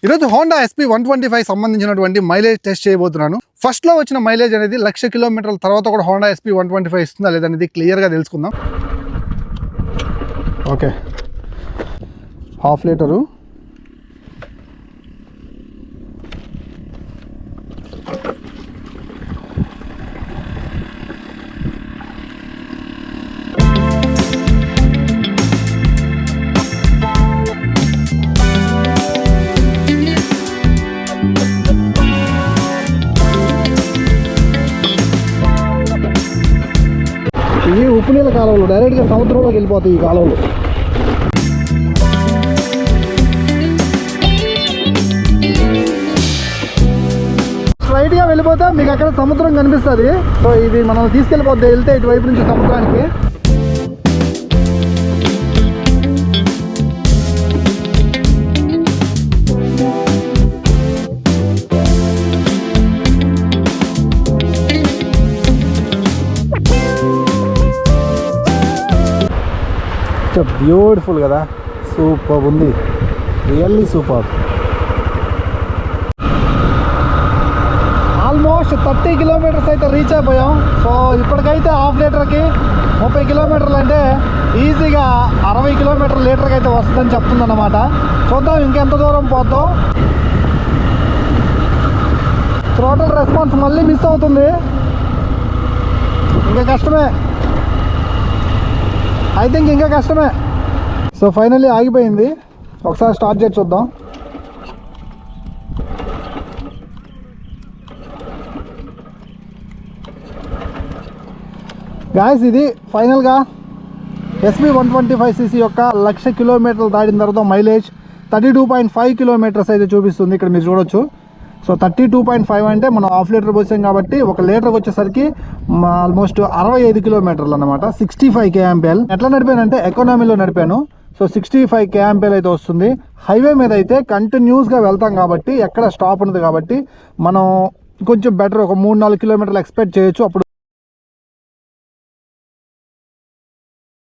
ఈరోజు Honda SP 125 సంబంధించినటువంటి mileage test చేయబోతున్నాను. ఫస్ట్ లో వచ్చిన మైలేజ్ అనేది 1,00,000 కిలోమీటర్ల తర్వాత కూడా హోండా SP 125 ఇస్తుందా లేదనేది క్లియర్గా తెలుసుకుందాం. Okay, 1/2 litre. ఇవి ఉప్పు నీళ్ళ కాలువలు, డైరెక్ట్గా సముద్రంలోకి వెళ్ళిపోతాయి ఈ కాలువలు. స్ట్రైట్గా వెళ్ళిపోతే మీకు అక్కడ సముద్రం కనిపిస్తుంది. సో ఇది మనం తీసుకెళ్ళిపోద్ది వెళ్తే ఇటువైపు నుంచి సముద్రానికి. బ్యూటిఫుల్ కదా, సూపర్ ఉంది, రియల్లీ సూపర్. ఆల్మోస్ట్ 30 కిలోమీటర్స్ అయితే రీచ్ అయిపోయాం. సో ఇప్పటికైతే 1/2 లీటర్కి 30 కిలోమీటర్లు అంటే ఈజీగా 60 కిలోమీటర్ లీటర్కి అయితే వస్తుందని చెప్తుందన్నమాట. చూద్దాం ఇంకెంత దూరం పోతాం. థ్రోటల్ రెస్పాన్స్ మళ్ళీ మిస్ అవుతుంది, ఇంకా కష్టమే, ఐ థింక్ ఇంకా కష్టమే. సో ఫైనల్లీ ఆగిపోయింది. ఒకసారి స్టార్ట్ చేసి చూద్దాం. గాయస్, ఇది ఫైనల్గా SP 125cc యొక్క 1,00,000 కిలోమీటర్లు దాటిన తర్వాత మైలేజ్ 32.5 కిలోమీటర్స్ అయితే చూపిస్తుంది. ఇక్కడ మీరు చూడొచ్చు. సో 32.5 అంటే మనం 1/2 లీటర్ పోసాం కాబట్టి 1 లీటర్కి వచ్చేసరికి ఆల్మోస్ట్ 65 కిలోమీటర్లు అనమాట. 65 kmpl. ఎట్లా నడిపానంటే ఎకానమీలో నడిపాను. సో 65 kmpl అయితే వస్తుంది. హైవే మీద అయితే కంటిన్యూస్గా వెళ్తాం కాబట్టి ఎక్కడ స్టాప్ ఉండదు కాబట్టి మనం కొంచెం బెటర్ ఒక 3-4 కిలోమీటర్లు ఎక్స్పెక్ట్ చేయొచ్చు. అప్పుడు